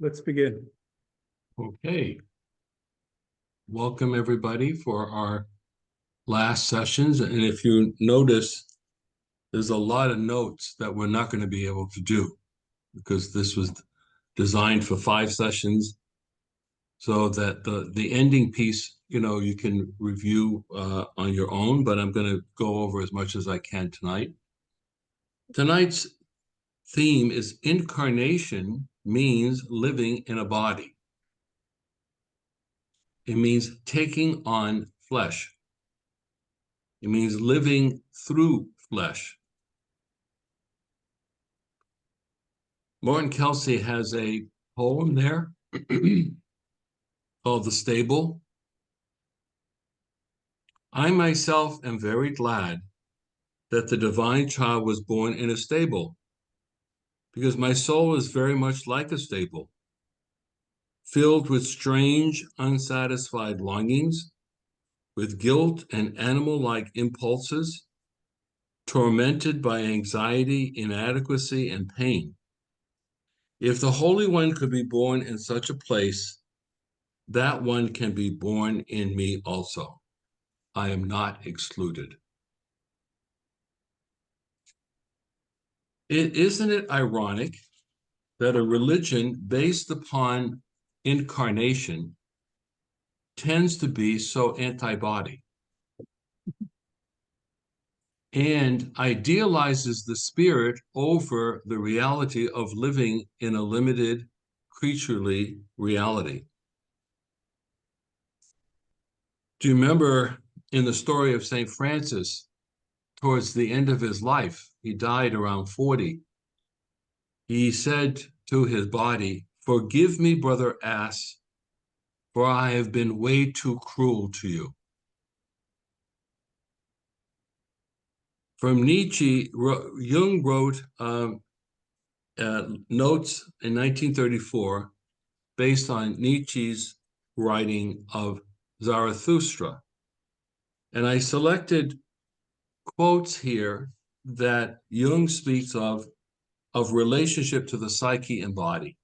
Let's begin. Okay. Welcome everybody for our last sessions. And if you notice, there's a lot of notes that we're not going to be able to do because this was designed for 5 sessions so that the ending piece, you can review on your own, but I'm going to go over as much as I can tonight. Tonight's theme is incarnation means living in a body. It means taking on flesh. It means living through flesh. Martin Kelsey has a poem there called The Stable. I myself am very glad that the divine child was born in a stable, because my soul is very much like a stable, filled with strange, unsatisfied longings, with guilt and animal-like impulses, tormented by anxiety, inadequacy, and pain. If the Holy One could be born in such a place, that one can be born in me also. I am not excluded. Isn't it ironic that a religion based upon incarnation tends to be so anti-body and idealizes the spirit over the reality of living in a limited, creaturely reality? Do you remember in the story of St. Francis, towards the end of his life, he died around 40, he said to his body, "Forgive me, brother ass, for I have been way too cruel to you." From Nietzsche, Jung wrote notes in 1934 based on Nietzsche's writing of Zarathustra. And I selected quotes here that Jung speaks of relationship to the psyche and body.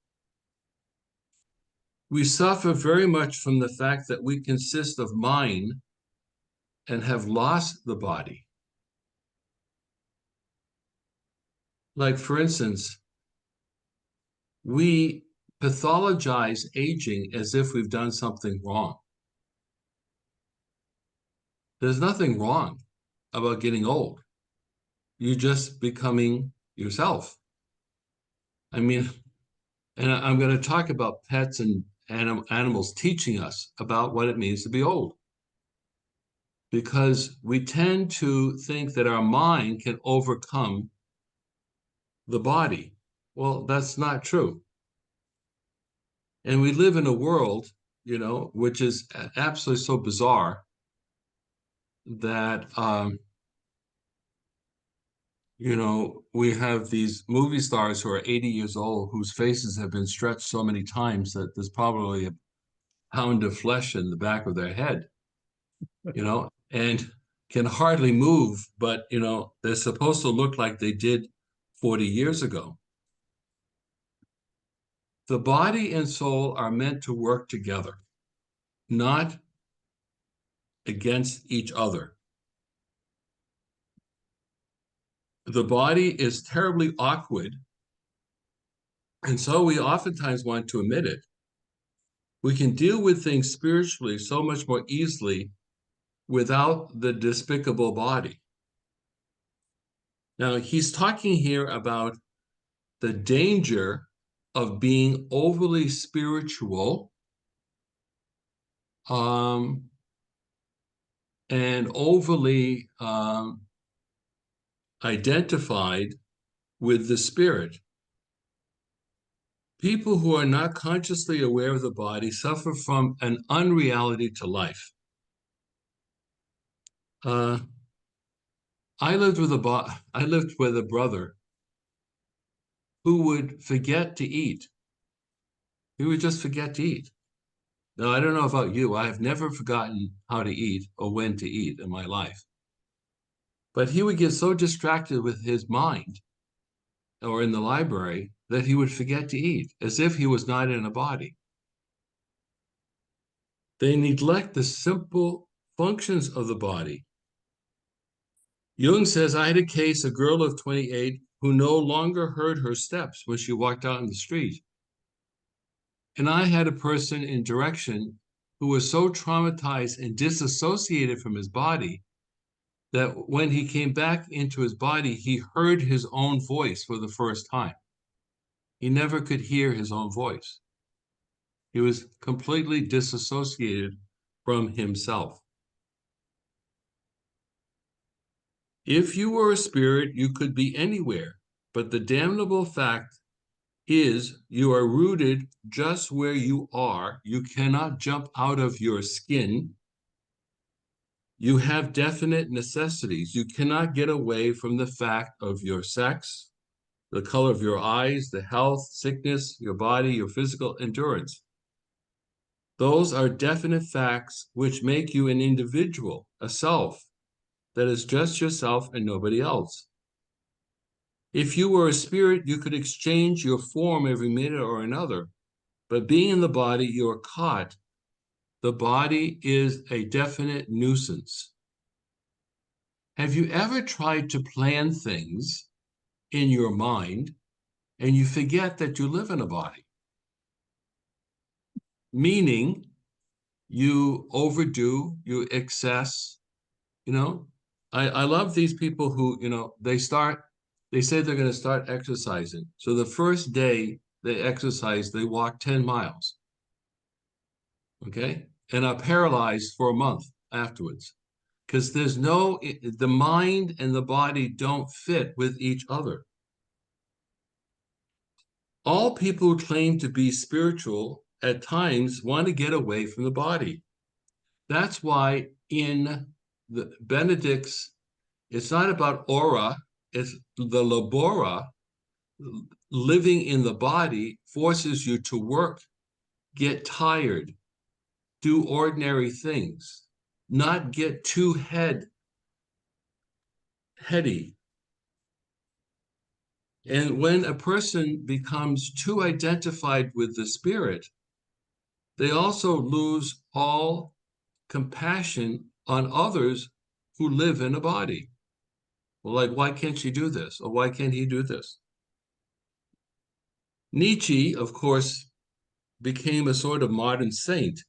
We suffer very much from the fact that we consist of mind and have lost the body. Like, for instance, we pathologize aging as if we've done something wrong. There's nothing wrong about getting old. You're just becoming yourself. I mean, and I'm going to talk about pets and animals teaching us about what it means to be old. Because we tend to think that our mind can overcome the body. Well, that's not true. And we live in a world, which is absolutely so bizarre that, we have these movie stars who are 80 years old, whose faces have been stretched so many times that there's probably a pound of flesh in the back of their head, and can hardly move, but, they're supposed to look like they did 40 years ago. The body and soul are meant to work together, not against each other. The body is terribly awkward, and so we oftentimes want to admit it. We can deal with things spiritually so much more easily without the despicable body. Now, he's talking here about the danger of being overly spiritual and overly identified with the spirit. People who are not consciously aware of the body suffer from an unreality to life. I lived with a brother who would forget to eat. He would just forget to eat. Now, I don't know about you. I have never forgotten how to eat or when to eat in my life. But he would get so distracted with his mind or in the library that he would forget to eat, as if he was not in a body. They neglect the simple functions of the body. Jung says, I had a case, a girl of 28 who no longer heard her steps when she walked out in the street. And I had a person in direction who was so traumatized and disassociated from his body that when he came back into his body, he heard his own voice for the first time. He never could hear his own voice. He was completely disassociated from himself. If you were a spirit, you could be anywhere, but the damnable fact is you are rooted just where you are. You cannot jump out of your skin. You have definite necessities. You cannot get away from the fact of your sex, the color of your eyes, the health, sickness, your body, your physical endurance. Those are definite facts which make you an individual, a self that is just yourself and nobody else. If you were a spirit, you could exchange your form every minute or another, but being in the body, you are caught. The body is a definite nuisance. Have you ever tried to plan things in your mind and you forget that you live in a body? Meaning you overdo, you excess, I love these people who, they say they're going to start exercising. So the first day they exercise, they walk 10 miles. Okay. And are paralyzed for a month afterwards because the mind and the body don't fit with each other. All people who claim to be spiritual at times want to get away from the body. That's why in the Benedict's, it's not about aura, it's the labora. Living in the body forces you to work, get tired, do ordinary things, not get too heady. And when a person becomes too identified with the spirit, they also lose all compassion on others who live in a body. Well, like, why can't she do this? Or why can't he do this? Nietzsche, of course, became a sort of modern saint.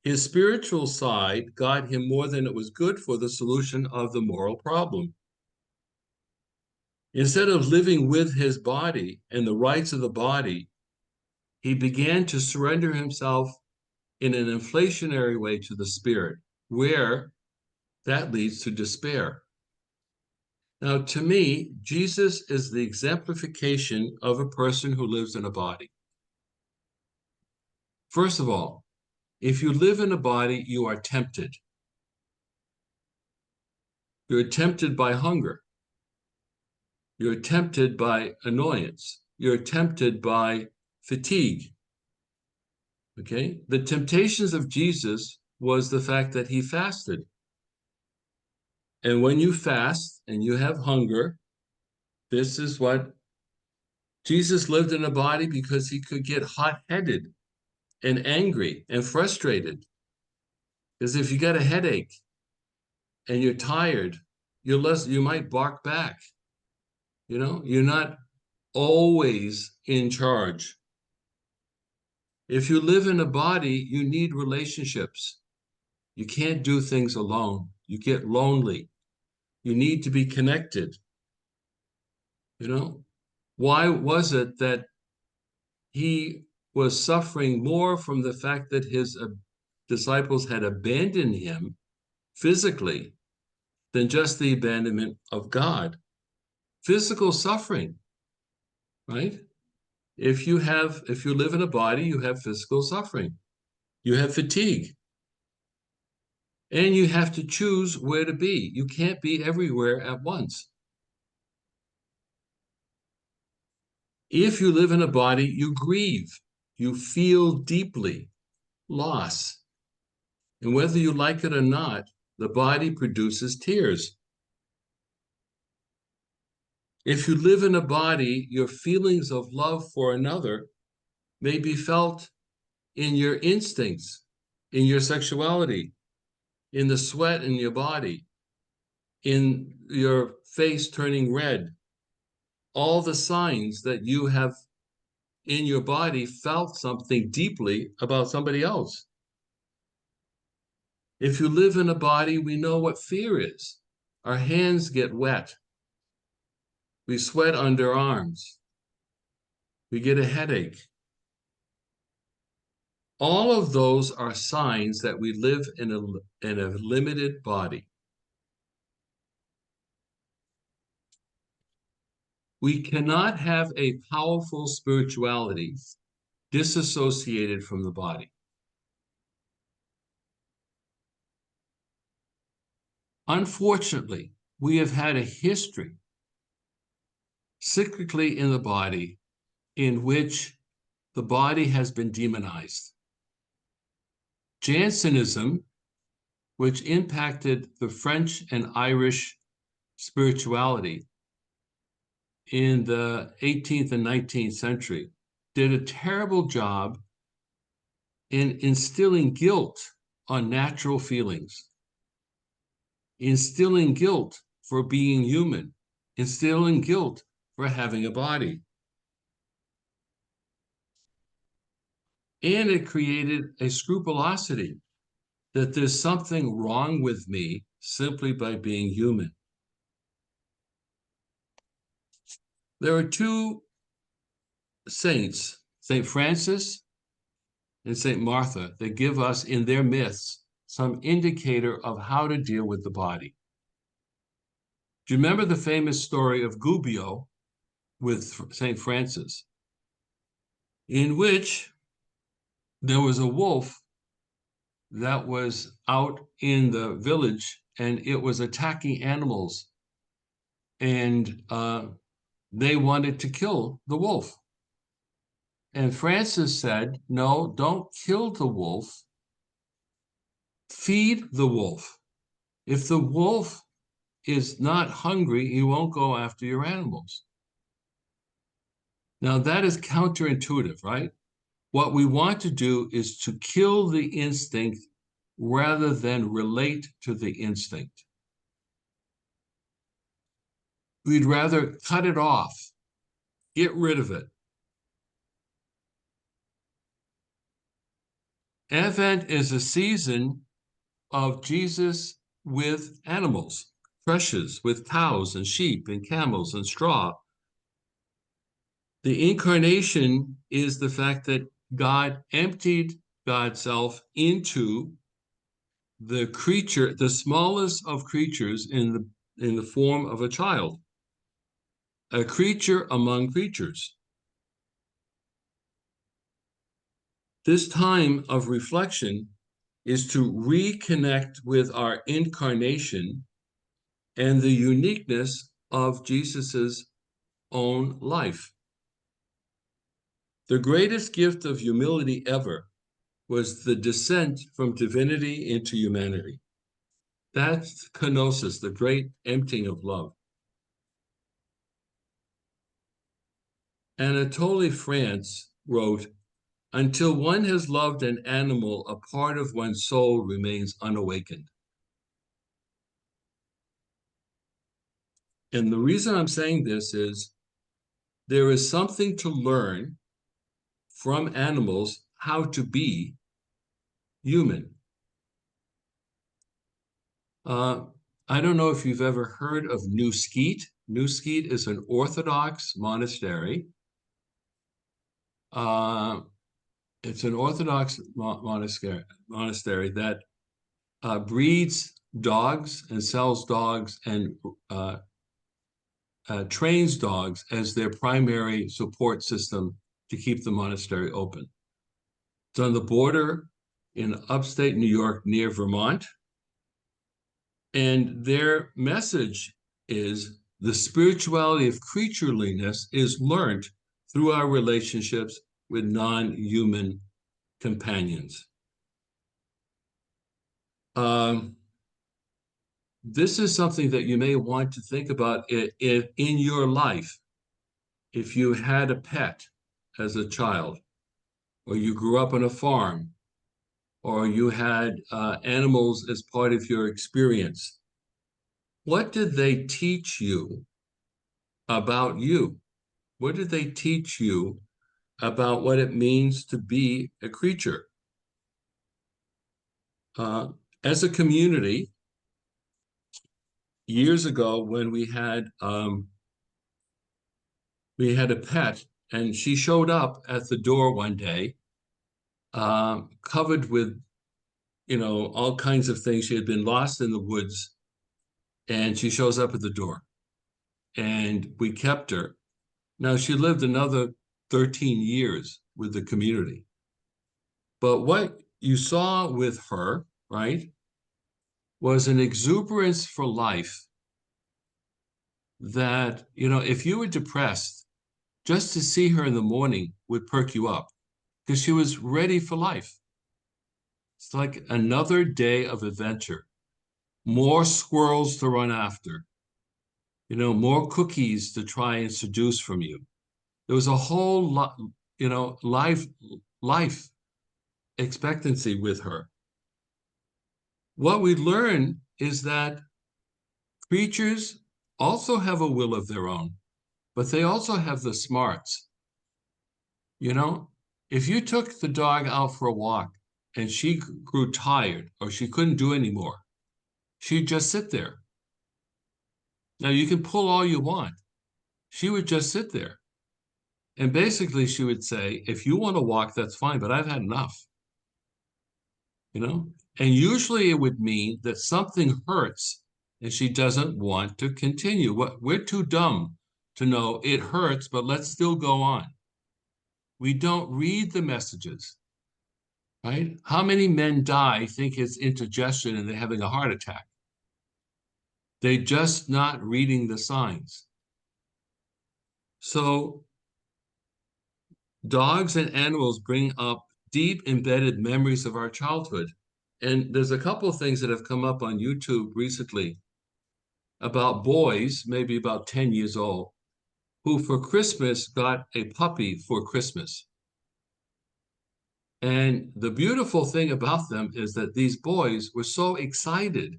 His spiritual side got him more than it was good for the solution of the moral problem. Instead of living with his body and the rights of the body, he began to surrender himself in an inflationary way to the spirit, where that leads to despair. Now, to me, Jesus is the exemplification of a person who lives in a body. First of all, if you live in a body, you are tempted. You're tempted by hunger. You're tempted by annoyance. You're tempted by fatigue. Okay? The temptations of Jesus was the fact that he fasted. And when you fast and you have hunger, this is what Jesus lived in a body because he could get hot-headed and angry and frustrated. Because if you got a headache and you're tired, you might bark back. You're not always in charge. If you live in a body, you need relationships. You can't do things alone. You get lonely. You need to be connected. Why was it that he was suffering more from the fact that his disciples had abandoned him physically than just the abandonment of God? Physical suffering, right? If you live in a body, you have physical suffering. You have fatigue. And you have to choose where to be. You can't be everywhere at once. If you live in a body, you grieve. You feel deeply loss. And whether you like it or not, the body produces tears. If you live in a body, your feelings of love for another may be felt in your instincts, in your sexuality, in the sweat in your body, in your face turning red, all the signs that you have in your body felt something deeply about somebody else. If you live in a body, we know what fear is. Our hands get wet. We sweat under arms. We get a headache. All of those are signs that we live in a limited body. We cannot have a powerful spirituality disassociated from the body. Unfortunately, we have had a history cyclically in the body in which the body has been demonized. Jansenism, which impacted the French and Irish spirituality in the 18th and 19th century, did a terrible job in instilling guilt on natural feelings, instilling guilt for being human, instilling guilt for having a body. And it created a scrupulosity that there's something wrong with me simply by being human. There are two saints, St. Francis and St. Martha, that give us in their myths some indicator of how to deal with the body. Do you remember the famous story of Gubbio with St. Francis, in which there was a wolf that was out in the village and it was attacking animals, and they wanted to kill the wolf. And Francis said, no, don't kill the wolf. Feed the wolf. If the wolf is not hungry, he won't go after your animals. Now, that is counterintuitive, right? What we want to do is to kill the instinct rather than relate to the instinct. We'd rather cut it off, get rid of it. Advent is a season of Jesus with animals, creches with cows and sheep and camels and straw. The incarnation is the fact that God emptied God's self into the creature, the smallest of creatures, in the form of a child, a creature among creatures. This time of reflection is to reconnect with our incarnation and the uniqueness of Jesus's own life. The greatest gift of humility ever was the descent from divinity into humanity. That's kenosis, the great emptying of love. Anatole France wrote, "Until one has loved an animal, a part of one's soul remains unawakened." And the reason I'm saying this is there is something to learn from animals how to be human. I don't know if you've ever heard of New Skeet. New Skeet is an Orthodox monastery. It's an Orthodox monastery that breeds dogs and sells dogs and trains dogs as their primary support system to keep the monastery open. It's on the border in upstate New York near Vermont. And their message is the spirituality of creatureliness is learned through our relationships with non-human companions. this is something that you may want to think about in your life. If you had a pet as a child, or you grew up on a farm, or you had animals as part of your experience, what did they teach you about you? What did they teach you about what it means to be a creature? As a community, years ago when we had a pet, and she showed up at the door one day, covered with, all kinds of things. She had been lost in the woods, and she shows up at the door, and we kept her. Now, she lived another 13 years with the community. But what you saw with her, right, was an exuberance for life that, if you were depressed, just to see her in the morning would perk you up because she was ready for life. It's like another day of adventure, more squirrels to run after, more cookies to try and seduce from you. There was a whole lot, life expectancy with her. What we learn is that creatures also have a will of their own, but they also have the smarts. If you took the dog out for a walk and she grew tired or she couldn't do anymore, she'd just sit there. Now, you can pull all you want. She would just sit there. And basically, she would say, if you want to walk, that's fine, but I've had enough. And usually it would mean that something hurts and she doesn't want to continue. We're too dumb to know it hurts, but let's still go on. We don't read the messages, right? How many men die, think it's indigestion, and they're having a heart attack? They're just not reading the signs. So dogs and animals bring up deep embedded memories of our childhood. And there's a couple of things that have come up on YouTube recently about boys, maybe about 10 years old, who for Christmas got a puppy for Christmas. And the beautiful thing about them is that these boys were so excited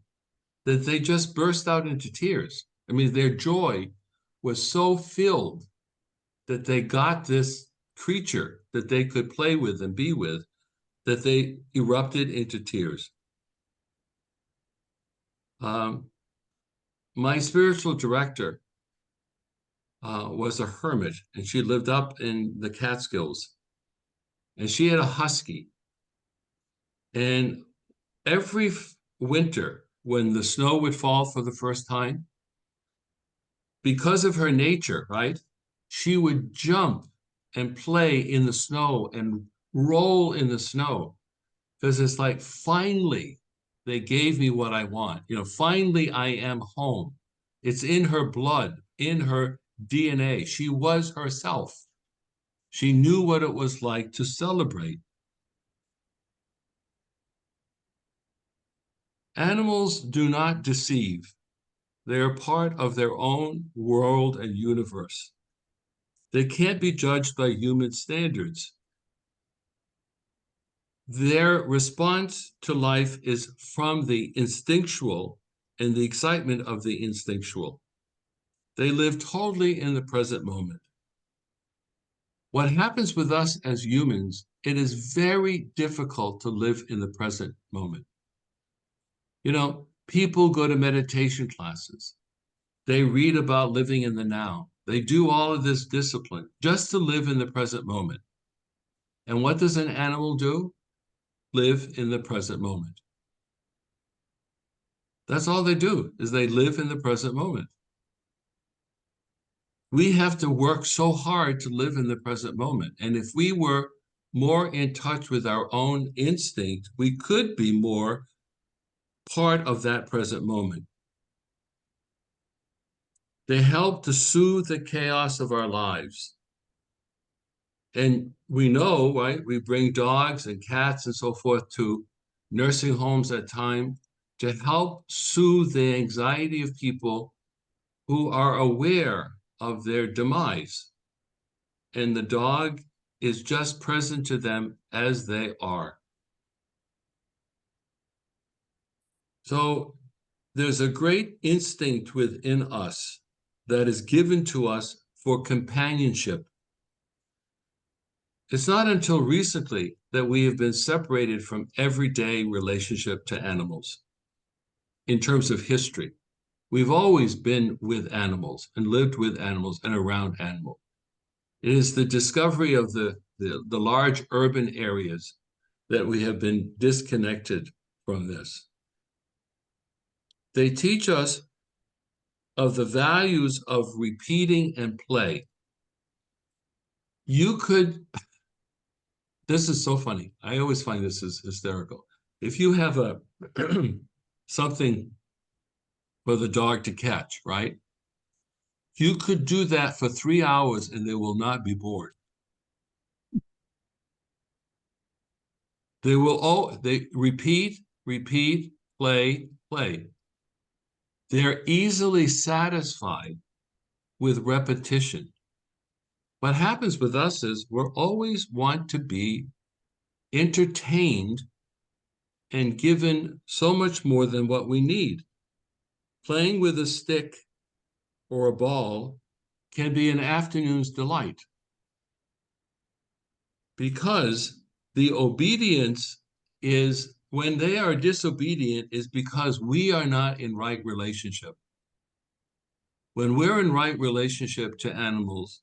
that they just burst out into tears. I mean, their joy was so filled that they got this creature that they could play with and be with, that they erupted into tears. My spiritual director was a hermit, and she lived up in the Catskills, and she had a husky. And every winter, when the snow would fall for the first time, because of her nature, right, she would jump and play in the snow and roll in the snow, because it's like, finally, they gave me what I want. Finally, I am home. It's in her blood, in her DNA. She was herself. She knew what it was like to celebrate. Animals do not deceive. They are part of their own world and universe. They can't be judged by human standards. Their response to life is from the instinctual and the excitement of the instinctual. They live totally in the present moment. What happens with us as humans, it is very difficult to live in the present moment. People go to meditation classes. They read about living in the now. They do all of this discipline just to live in the present moment. And what does an animal do? Live in the present moment. That's all they do, is they live in the present moment. We have to work so hard to live in the present moment. And if we were more in touch with our own instinct, we could be more part of that present moment. They help to soothe the chaos of our lives. And we know, right, we bring dogs and cats and so forth to nursing homes at time to help soothe the anxiety of people who are aware of their demise. And the dog is just present to them as they are. So there's a great instinct within us that is given to us for companionship. It's not until recently that we have been separated from everyday relationship to animals in terms of history. We've always been with animals and lived with animals and around animals. It is the discovery of the large urban areas that we have been disconnected from this. They teach us of the values of repeating and play. You could, this is so funny. I always find this is hysterical. If you have a something for the dog to catch, right? You could do that for 3 hours and they will not be bored. They repeat, play, play. They're easily satisfied with repetition. What happens with us is we're always want to be entertained and given so much more than what we need. Playing with a stick or a ball can be an afternoon's delight because the obedience is, when they are disobedient, is because we are not in right relationship. When we're in right relationship to animals,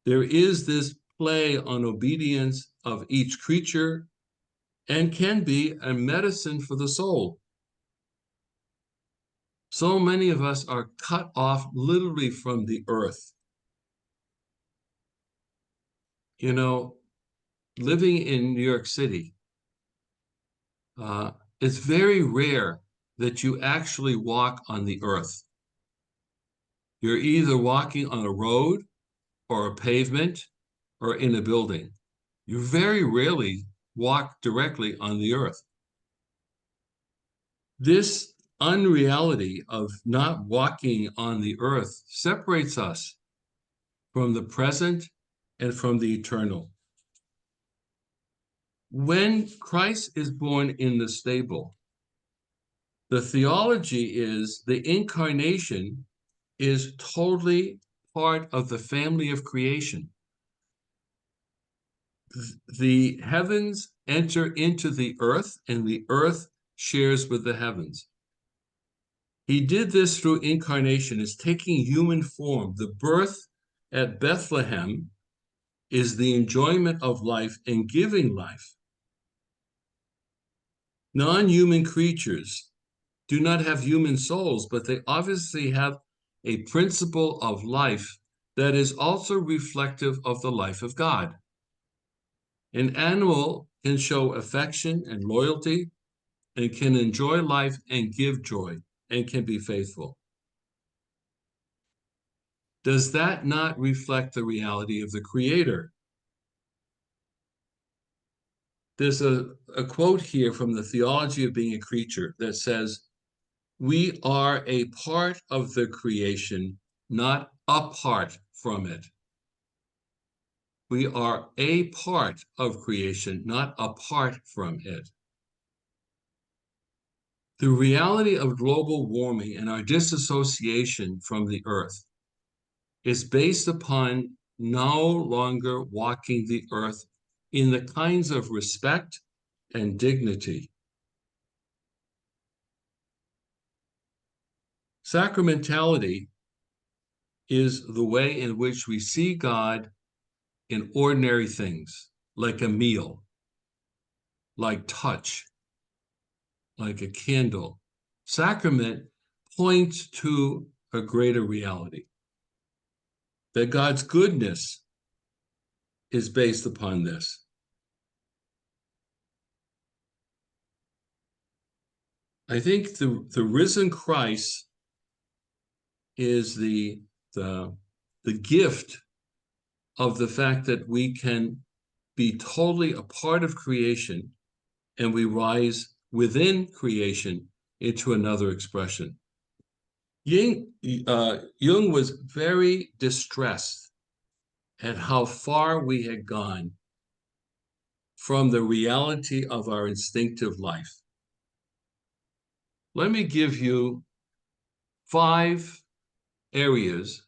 there is this play on obedience of each creature and can be a medicine for the soul. So many of us are cut off literally from the earth. You know, living in New York City, it's very rare that you actually walk on the earth. You're either walking on a road or a pavement or in a building. You very rarely walk directly on the earth. This unreality of not walking on the earth separates us from the present and from the eternal. When Christ is born in the stable, the theology is the incarnation is totally part of the family of creation. The heavens enter into the earth, and the earth shares with the heavens. He did this through incarnation, is taking human form. The birth at Bethlehem is the enjoyment of life and giving life. Non-human creatures do not have human souls, but they obviously have a principle of life that is also reflective of the life of God. An animal can show affection and loyalty and can enjoy life and give joy and can be faithful. Does that not reflect the reality of the Creator? There's a quote here from the Theology of Being a Creature that says, "We are a part of the creation, not apart from it." We are a part of creation, not apart from it. The reality of global warming and our disassociation from the earth is based upon no longer walking the earth in the kinds of respect and dignity. Sacramentality is the way in which we see God in ordinary things, like a meal, like touch, like a candle. Sacrament points to a greater reality, that God's goodness is based upon this. I think the risen Christ is the gift of the fact that we can be totally a part of creation and we rise within creation into another expression. Jung was very distressed at how far we had gone from the reality of our instinctive life. Let me give you 5 areas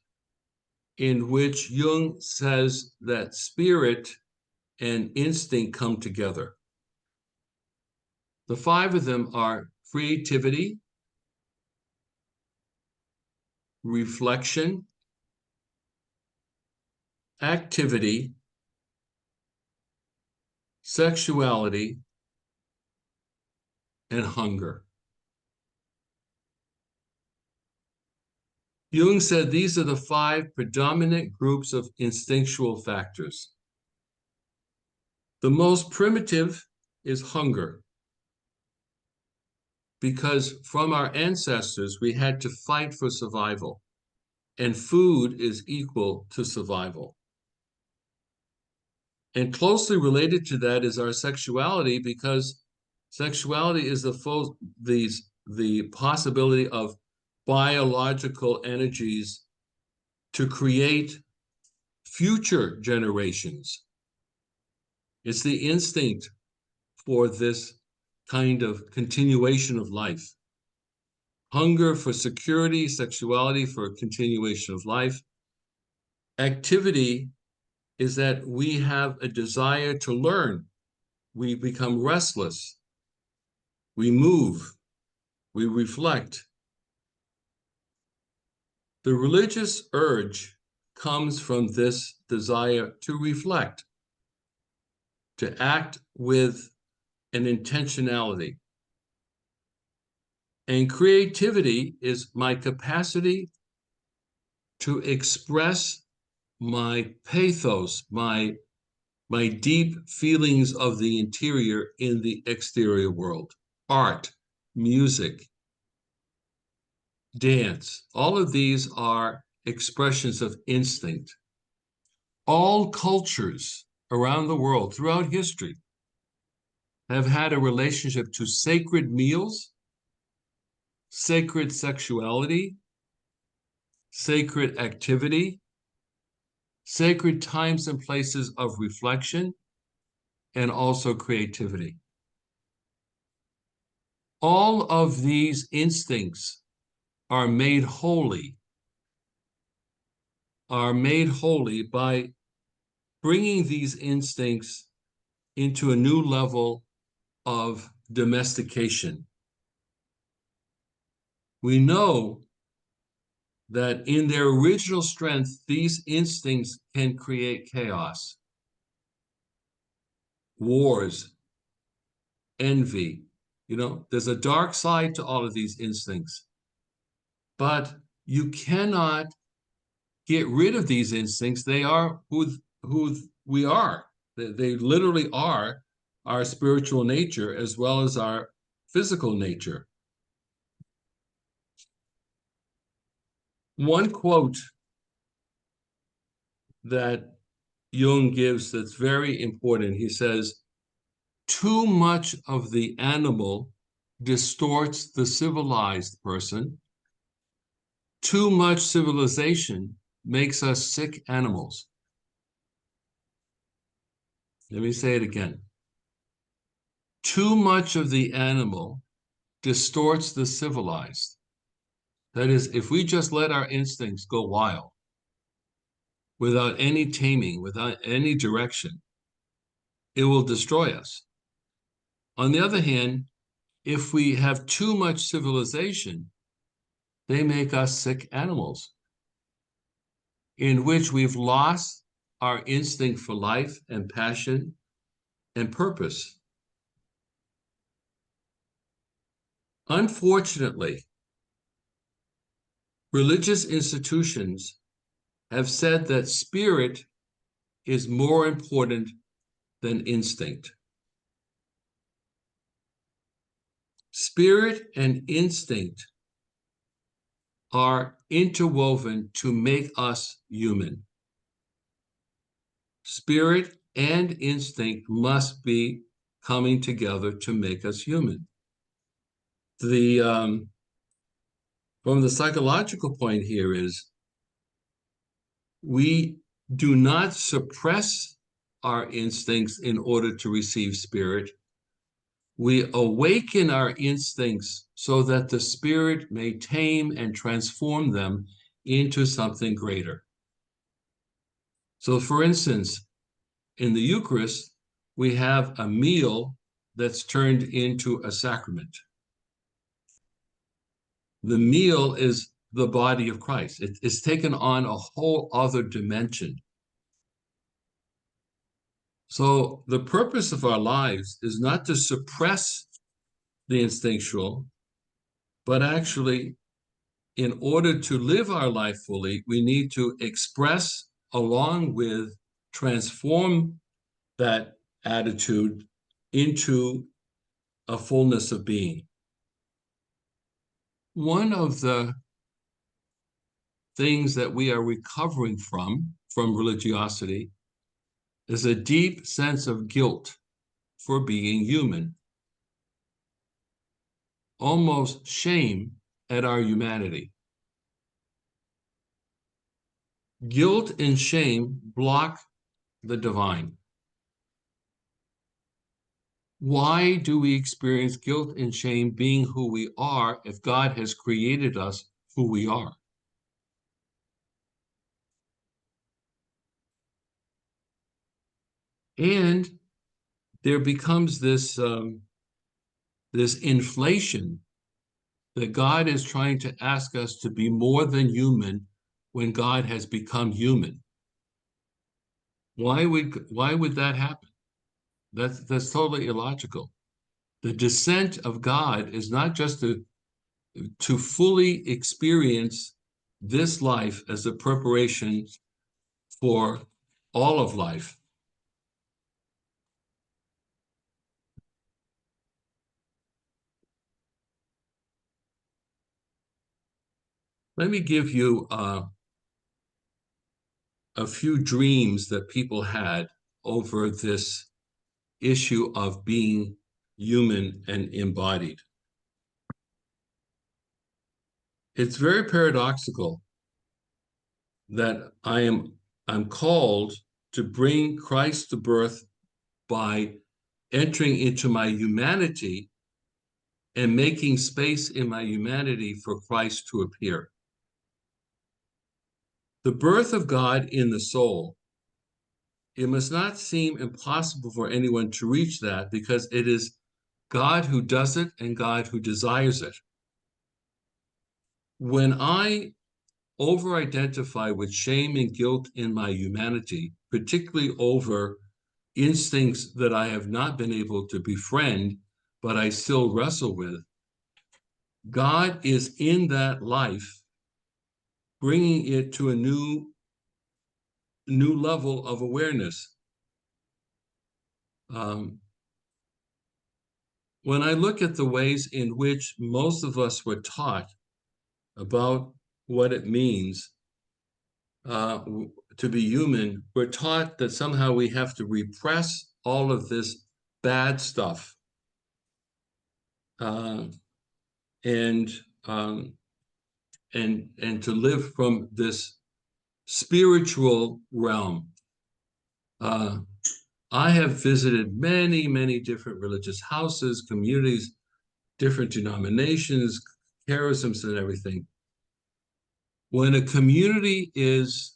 in which Jung says that spirit and instinct come together. The 5 of them are creativity, reflection, activity, sexuality, and hunger. Jung said these are the 5 predominant groups of instinctual factors. The most primitive is hunger, because from our ancestors, we had to fight for survival, and food is equal to survival. And closely related to that is our sexuality, because sexuality is the possibility of biological energies to create future generations. It's the instinct for this kind of continuation of life. Hunger for security, sexuality for continuation of life. Activity is that we have a desire to learn. We become restless. We move. We reflect. The religious urge comes from this desire to reflect, to act with an intentionality. And creativity is my capacity to express my pathos, my deep feelings of the interior in the exterior world. Art, music, dance, all of these are expressions of instinct. All cultures around the world throughout history have had a relationship to sacred meals, sacred sexuality, sacred activity, sacred times and places of reflection, and also creativity. All of these instincts are made holy by bringing these instincts into a new level of domestication. We know that in their original strength, these instincts can create chaos, wars, envy. There's a dark side to all of these instincts, but you cannot get rid of these instincts. They are who we are. They literally are our spiritual nature as well as our physical nature. One quote that Jung gives that's very important, he says, too much of the animal distorts the civilized person. Too much civilization makes us sick animals. Let me say it again. Too much of the animal distorts the civilized. That is, if we just let our instincts go wild, without any taming, without any direction, it will destroy us. On the other hand, if we have too much civilization, they make us sick animals, in which we've lost our instinct for life and passion and purpose. Unfortunately, religious institutions have said that spirit is more important than instinct. Spirit and instinct are interwoven to make us human. Spirit and instinct must be coming together to make us human. The from the psychological point here is we do not suppress our instincts in order to receive spirit. We awaken our instincts so that the spirit may tame and transform them into something greater. So, for instance, in the Eucharist, we have a meal that's turned into a sacrament. The meal is the body of Christ. It's taken on a whole other dimension. So the purpose of our lives is not to suppress the instinctual, but actually, in order to live our life fully, we need to express along with transform that attitude into a fullness of being. One of the things that we are recovering from religiosity is a deep sense of guilt for being human, almost shame at our humanity. Guilt and shame block the divine. Why do we experience guilt and shame being who we are if God has created us who we are? And there becomes this inflation that God is trying to ask us to be more than human when God has become human. Why would that happen? That's totally illogical. The descent of God is not just to fully experience this life as a preparation for all of life. Let me give you a few dreams that people had over this issue of being human and embodied. It's very paradoxical that I'm called to bring Christ to birth by entering into my humanity and making space in my humanity for Christ to appear. The birth of God in the soul, it must not seem impossible for anyone to reach that because it is God who does it and God who desires it. When I over-identify with shame and guilt in my humanity, particularly over instincts that I have not been able to befriend, but I still wrestle with, God is in that life, bringing it to a new level of awareness. When I look at the ways in which most of us were taught about what it means to be human, we're taught that somehow we have to repress all of this bad stuff and to live from this spiritual realm. I have visited many, many different religious houses, communities, different denominations, charisms, and everything. When a community is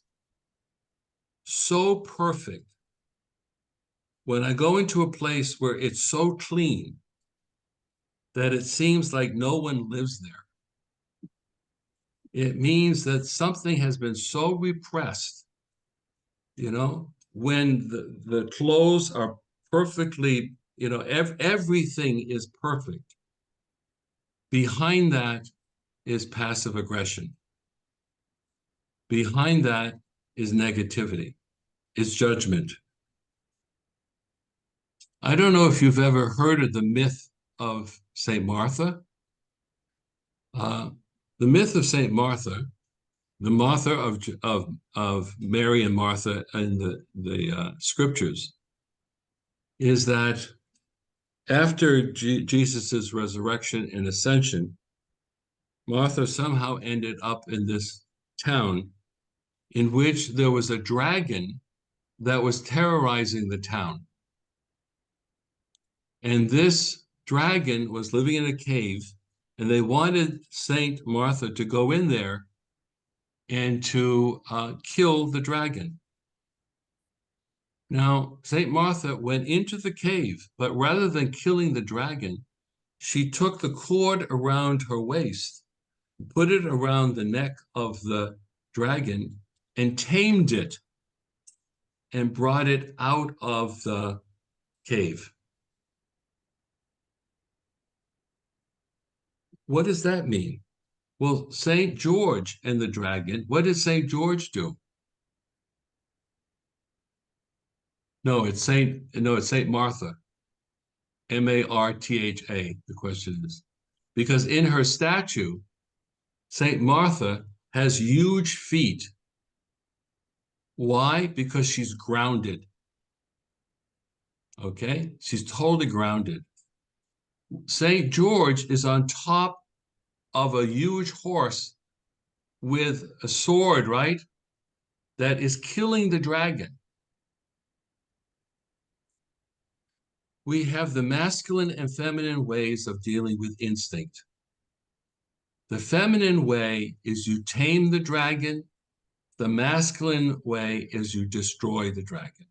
so perfect, when I go into a place where it's so clean that it seems like no one lives there, it means that something has been so repressed, when the clothes are perfectly, everything is perfect. Behind that is passive aggression. Behind that is negativity, is judgment. I don't know if you've ever heard of the myth of St. Martha. The myth of St. Martha, the Martha of Mary and Martha in the scriptures, is that After Jesus's resurrection and ascension, Martha somehow ended up in this town in which there was a dragon that was terrorizing the town. And this dragon was living in a cave, and they wanted Saint Martha to go in there and to kill the dragon. Now, Saint Martha went into the cave, but rather than killing the dragon, she took the cord around her waist, put it around the neck of the dragon, and tamed it and brought it out of the cave. What does that mean? Well, St. George and the dragon, what did St. George do? No, it's Saint Martha. Martha, the question is. Because in her statue, St. Martha has huge feet. Why? Because she's grounded. Okay? She's totally grounded. St. George is on top of a huge horse with a sword, right? That is killing the dragon. We have the masculine and feminine ways of dealing with instinct. The feminine way is you tame the dragon. The masculine way is you destroy the dragon.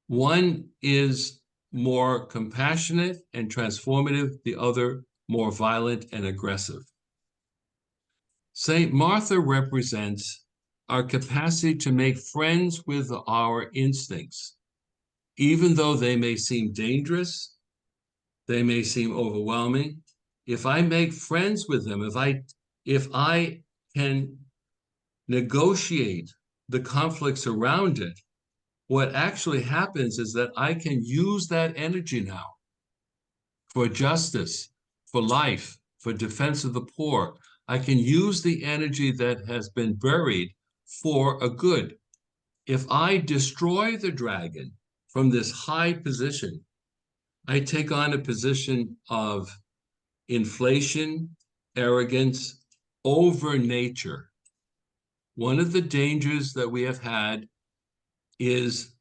One is more compassionate and transformative, the other more violent and aggressive. Saint Martha represents our capacity to make friends with our instincts, even though they may seem dangerous, they may seem overwhelming. If I make friends with them, if I can negotiate the conflicts around it, what actually happens is that I can use that energy now for justice, for life, for defense of the poor. I can use the energy that has been buried for a good. If I destroy the dragon from this high position, I take on a position of inflation, arrogance, over nature. One of the dangers that we have had is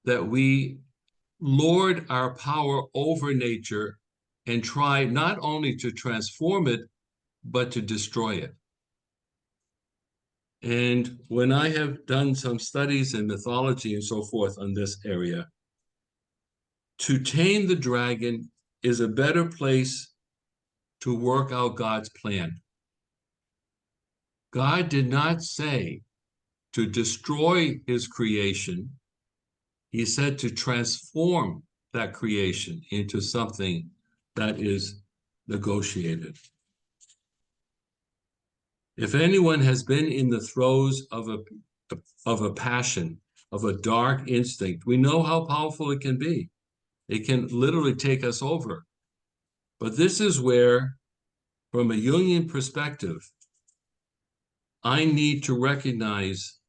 that we lord our power over nature and try not only to transform it, but to destroy it. And when I have done some studies in mythology and so forth on this area, to tame the dragon is a better place to work out God's plan. God did not say to destroy his creation. He said to transform that creation into something that is negotiated. If anyone has been in the throes of a passion, of a dark instinct, we know how powerful it can be. It can literally take us over. But this is where, from a Jungian perspective, I need to recognize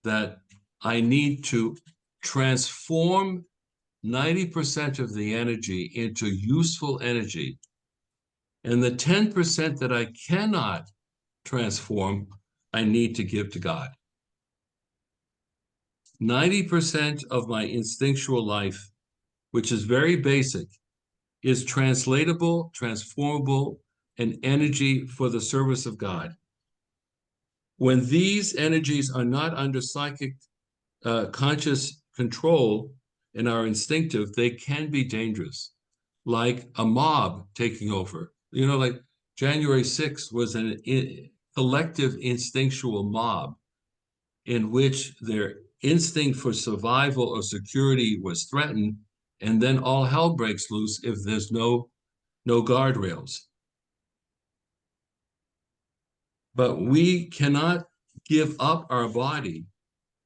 that I need to transform 90% of the energy into useful energy. And the 10% that I cannot transform, I need to give to God. 90% of my instinctual life, which is very basic, is translatable, transformable, and energy for the service of God. When these energies are not under psychic conscious control and are instinctive, they can be dangerous, like a mob taking over. You know, like January 6th was a collective instinctual mob in which their instinct for survival or security was threatened, and then all hell breaks loose if there's no guardrails. But we cannot give up our body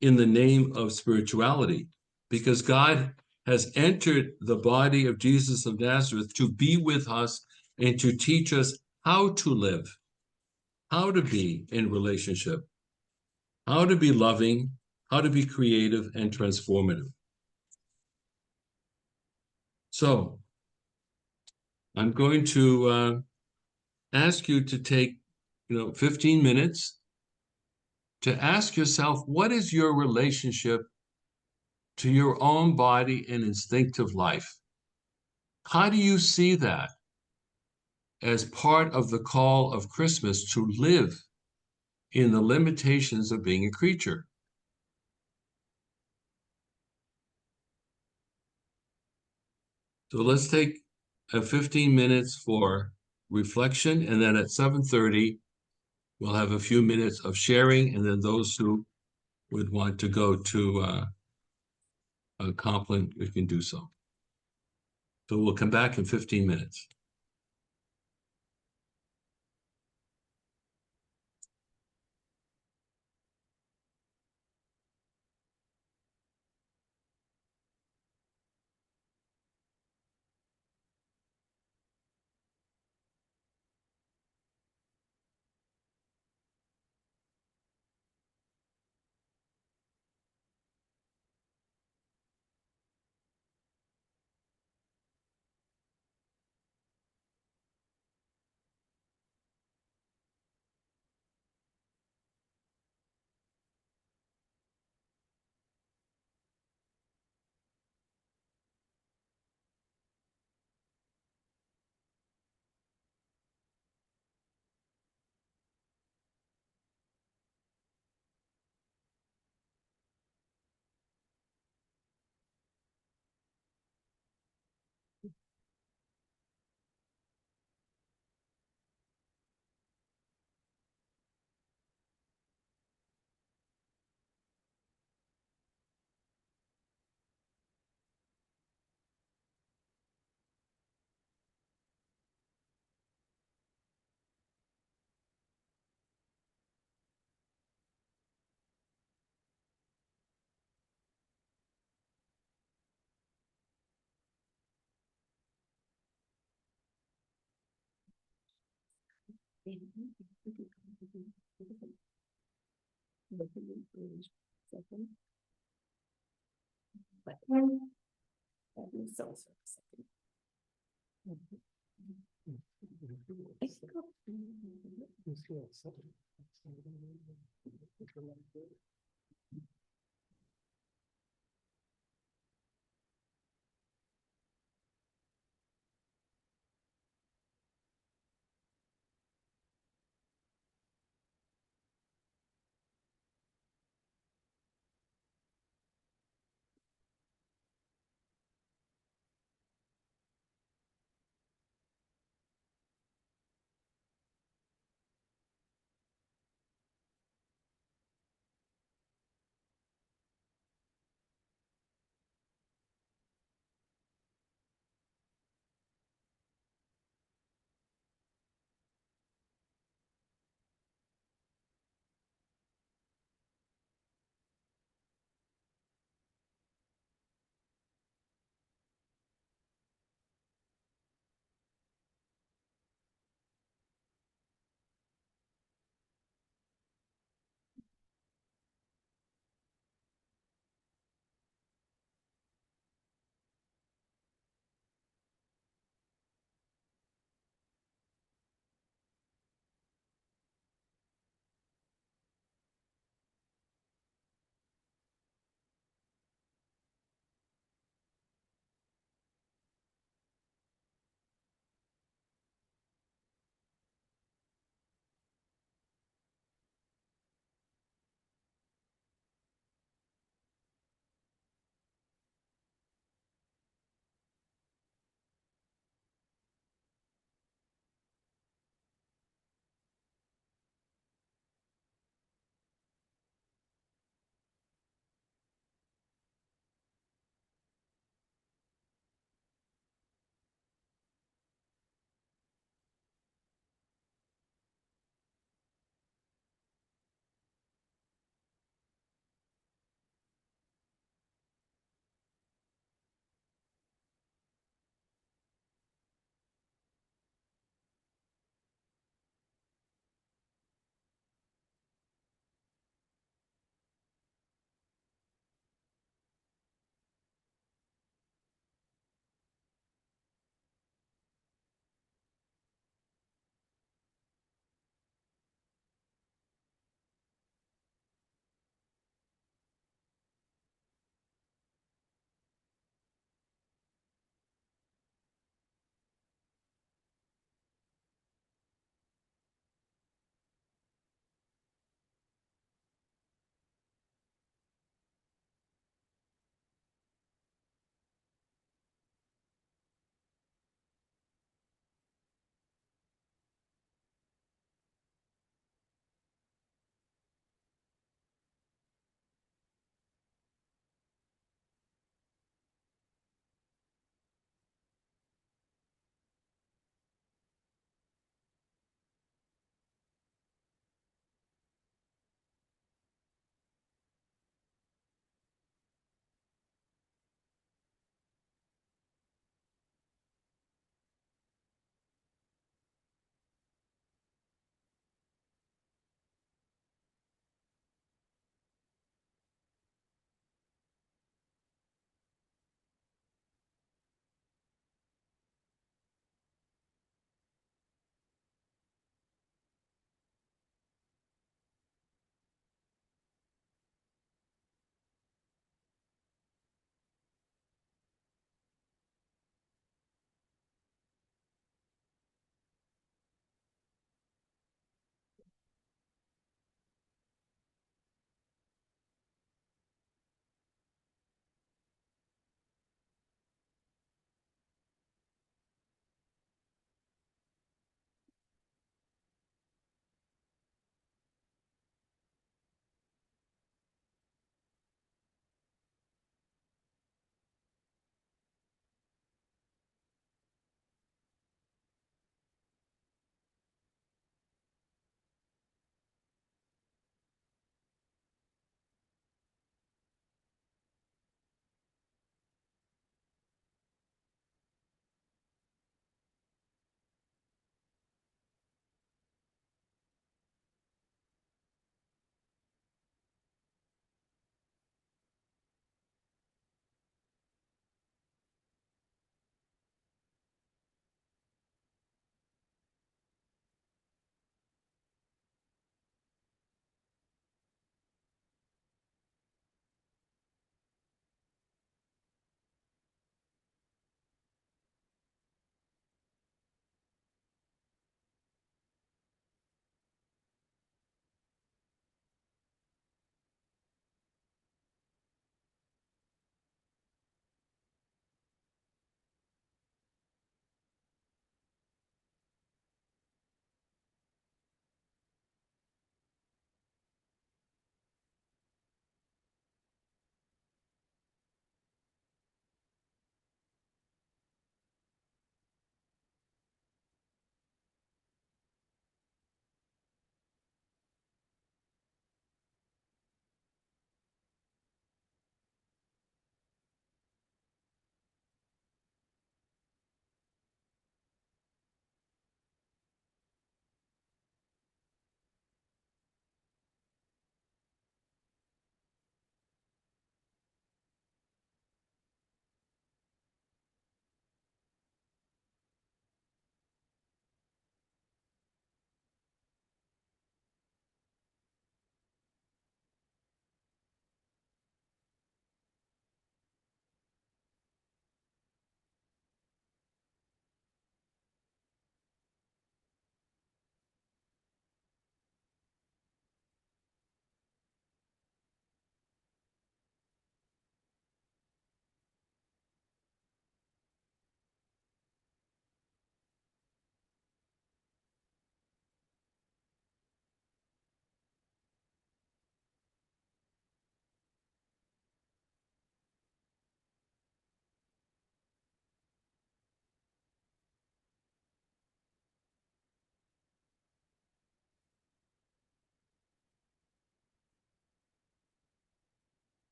in the name of spirituality, because God has entered the body of Jesus of Nazareth to be with us and to teach us how to live, how to be in relationship, how to be loving, how to be creative and transformative. So I'm going to ask you to take, 15 minutes to ask yourself, what is your relationship to your own body and instinctive life? How do you see that as part of the call of Christmas to live in the limitations of being a creature? So let's take 15 minutes for reflection, and then at 7:30, we'll have a few minutes of sharing, and then those who would want to go to a compline, we can do so. So we'll come back in 15 minutes.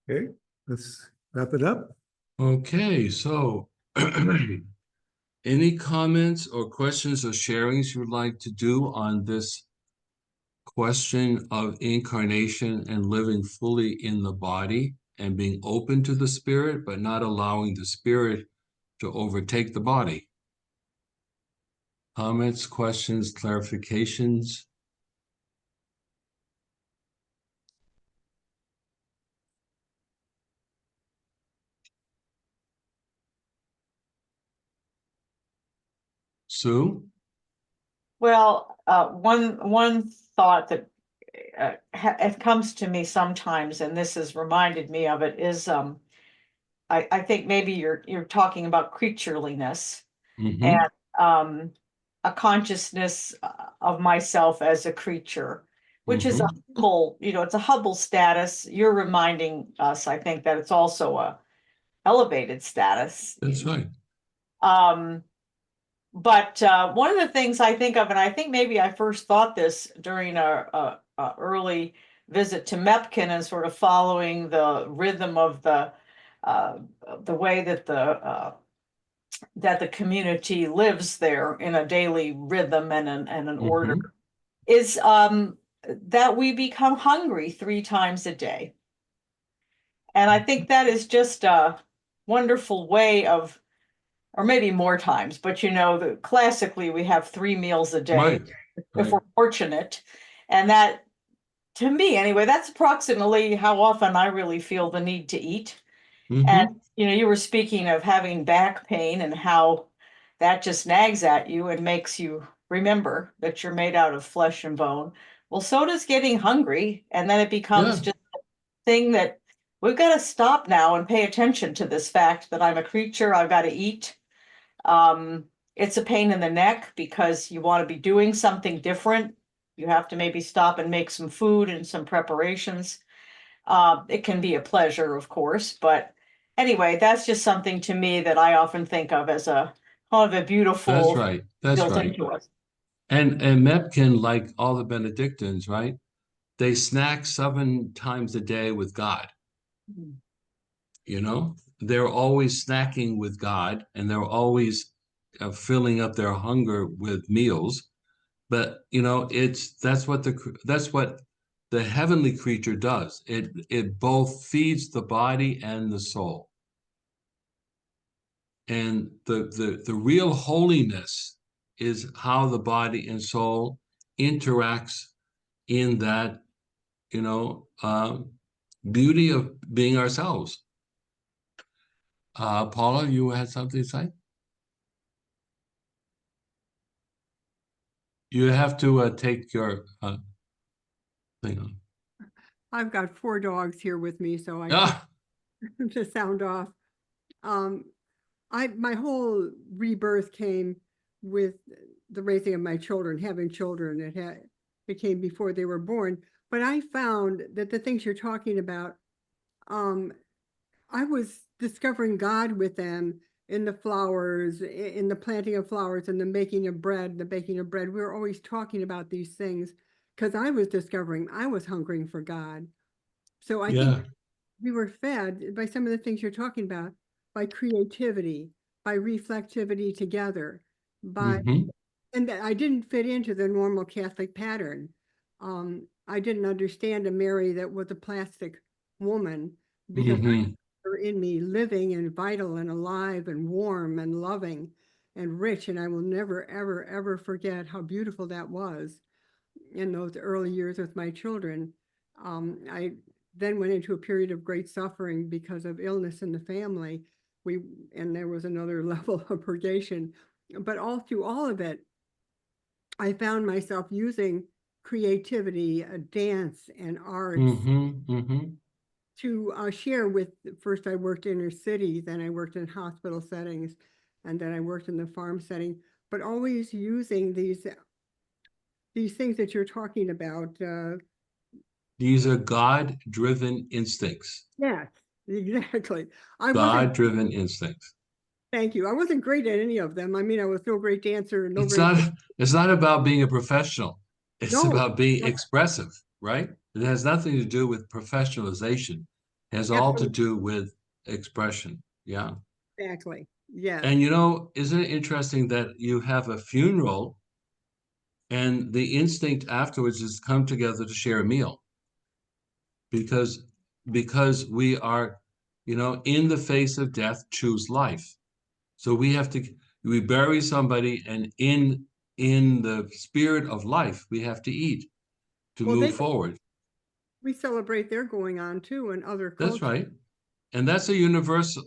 Okay, let's wrap it up. Okay, so any comments or questions or sharings you'd like to do on this question of incarnation and living fully in the body and being open to the spirit, but not allowing the spirit to overtake the body? Comments, questions, clarifications? Sue? Well, one thought that it comes to me sometimes, and this has reminded me of it, is I think maybe you're talking about creatureliness Mm-hmm. and a consciousness of myself as a creature, which is a humble, it's a humble status. You're reminding us, I think, that it's also a elevated status. That's right. But one of the things I think of, and I think maybe I first thought this during a early visit to Mepkin and sort of following the rhythm of the way that the community lives there in a daily rhythm and an order, is that we become hungry 3 times a day. And I think that is just a wonderful way of, or maybe more times, but classically we have 3 meals a day, Right. if we're fortunate. And that, to me anyway, that's approximately how often I really feel the need to eat. And you were speaking of having back pain and how that just nags at you and makes you remember that you're made out of flesh and bone. Well, so does getting hungry, and then it becomes just a thing that we've got to stop now and pay attention to this fact that I'm a creature, I've got to eat. It's a pain in the neck because you want to be doing something different. You have to maybe stop and make some food and some preparations. It can be a pleasure, of course, but anyway, that's just something to me that I often think of as a kind of a beautiful. That's right. That's built right. into us. And Mepkin, like all the Benedictines, right? They snack 7 times a day with God. They're always snacking with God, and they're always filling up their hunger with meals. But that's what the heavenly creature does. It both feeds the body and the soul. And the real holiness is how the body and soul interacts in that beauty of being ourselves. Paula, you had something to say? You have to take your thing on. I've got 4 dogs here with me, so I to sound off. My whole rebirth came with the raising of my children, having children. It came before they were born. But I found that the things you're talking about, I was discovering God with them in the flowers, in the planting of flowers, and the making of bread, the baking of bread. We were always talking about these things because I was discovering, I was hungering for God. So I think we were fed by some of the things you're talking about, by creativity, by reflectivity together, and that I didn't fit into the normal Catholic pattern. I didn't understand a Mary that was a plastic woman, because I her in me living and vital and alive and warm and loving and rich. And I will never, ever, ever forget how beautiful that was in those early years with my children. I then went into a period of great suffering because of illness in the family. And there was another level of purgation. But all through all of it, I found myself using creativity, dance, and arts to share with. First, I worked inner city, then I worked in hospital settings, and then I worked in the farm setting. But always using these things that you're talking about. These are God-driven instincts. Yes, exactly. God-driven instincts. Thank you. I wasn't great at any of them. I mean, I was no great dancer. It's not about being a professional. It's about being expressive, right? It has nothing to do with professionalization. has all to Absolutely. do with expression. Yeah. Exactly. Yes. And isn't it interesting that you have a funeral and the instinct afterwards is to come together to share a meal? Because we are, in the face of death, choose life. So we bury somebody, and in the spirit of life, we have to eat to Well, move forward. we celebrate their going on too in other cultures. That's right. And that's a universal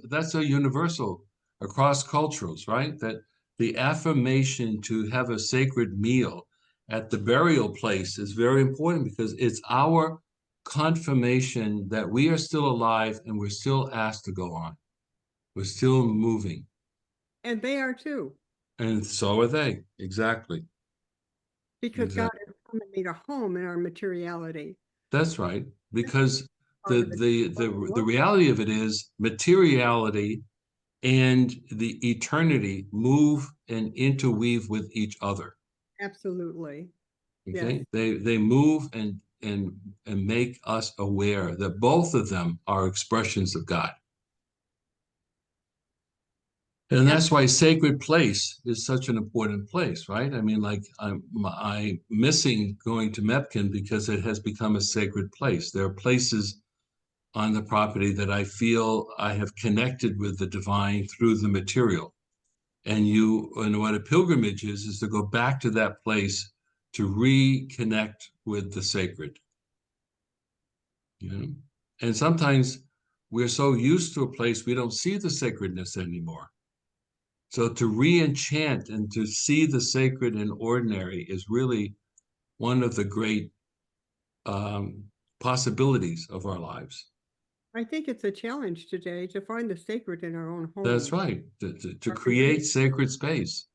across cultures, right? That the affirmation to have a sacred meal at the burial place is very important because it's our confirmation that we are still alive and we're still asked to go on. We're still moving. And they are too. And so are they. Exactly. Because God Exactly. has come and made a home in our materiality. That's right. Because Part of it. the reality of it is materiality and the eternity move and interweave with each other. Absolutely. Okay. Yes. They move and make us aware that both of them are expressions of God. And that's why sacred place is such an important place, right? I mean, like I'm missing going to Mepkin because it has become a sacred place. There are places on the property that I feel I have connected with the divine through the material. And what a pilgrimage is to go back to that place to reconnect with the sacred. And sometimes we're so used to a place we don't see the sacredness anymore. So to re-enchant and to see the sacred and ordinary is really one of the great possibilities of our lives. I think it's a challenge today to find the sacred in our own home. That's right, to create sacred space.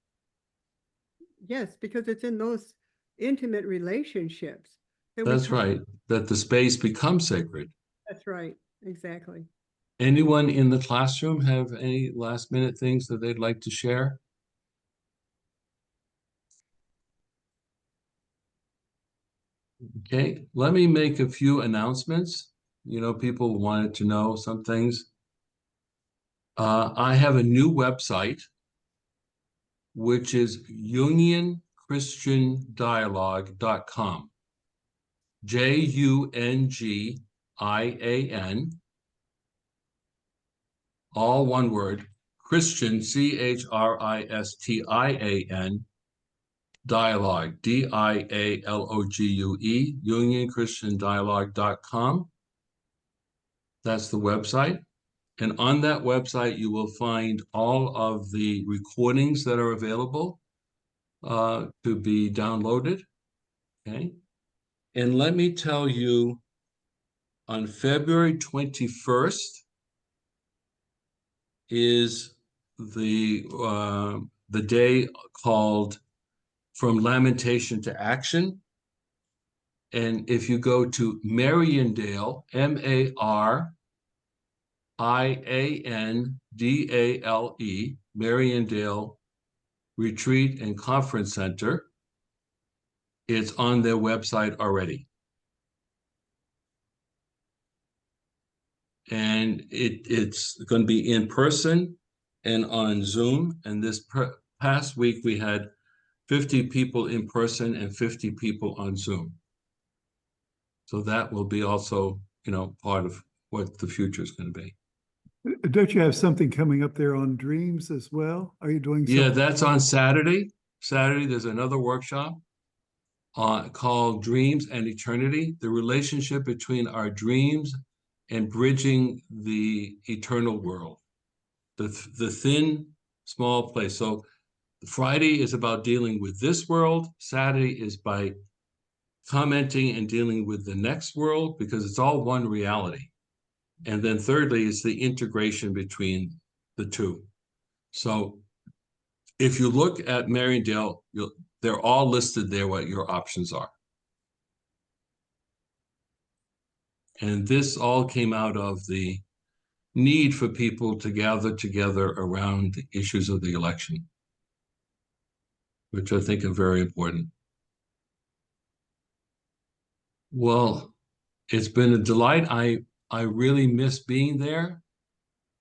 Yes, because it's in those intimate relationships. That's right, that the space becomes sacred. That's right, exactly. Anyone in the classroom have any last minute things that they'd like to share? Okay, let me make a few announcements. People wanted to know some things. I have a new website, which is Jungian-Christian-Dialogue.com. Jungian, all one word, Christian, Christian, dialogue, Dialogue, Jungian-Christian-Dialogue.com. That's the website. And on that website, you will find all of the recordings that are available to be downloaded. Okay. And let me tell you, on February 21st is the day called From Lamentation to Action. And if you go to Mariandale, Mariandale, Mariandale Retreat and Conference Center, it's on their website already. And it's going to be in person and on Zoom. And this past week, we had 50 people in person and 50 people on Zoom. So that will be also, part of what the future is going to be. Don't you have something coming up there on dreams as well? Are you doing something? Yeah, that's on Saturday. Saturday, there's another workshop called Dreams and Eternity, the relationship between our dreams and bridging the eternal world, the thin, small place. So Friday is about dealing with this world. Saturday is by commenting and dealing with the next world, because it's all one reality. And then thirdly is the integration between the two. So if you look at Mariandale, they're all listed there, what your options are. And this all came out of the need for people to gather together around the issues of the election, which I think are very important. Well, it's been a delight. I really miss being there.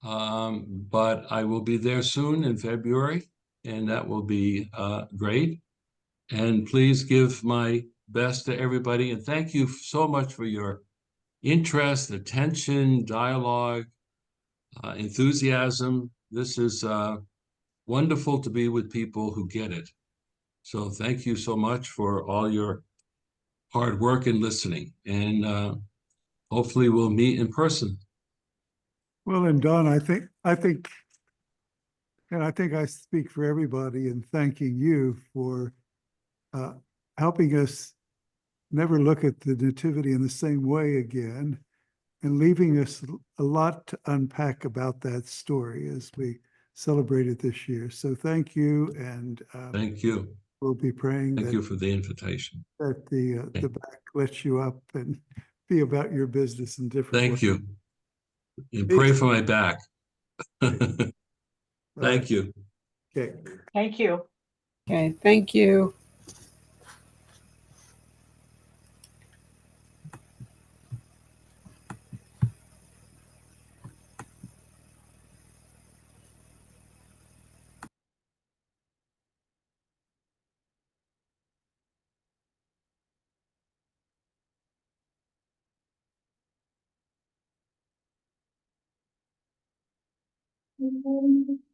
But I will be there soon in February, and that will be great. And please give my best to everybody. And thank you so much for your interest, attention, dialogue, enthusiasm. This is wonderful to be with people who get it. So thank you so much for all your hard work and listening. And hopefully we'll meet in person. Well, and Don, and I think I speak for everybody in thanking you for helping us never look at the Nativity in the same way again, and leaving us a lot to unpack about that story as we celebrate it this year. So thank you, and Thank you. we'll be praying Thank that, you for the invitation. that the back lets you up and be about your business in different Thank ways. you. And pray for my back. All right. Thank you. Okay. Thank you. Okay, thank you. Mhm.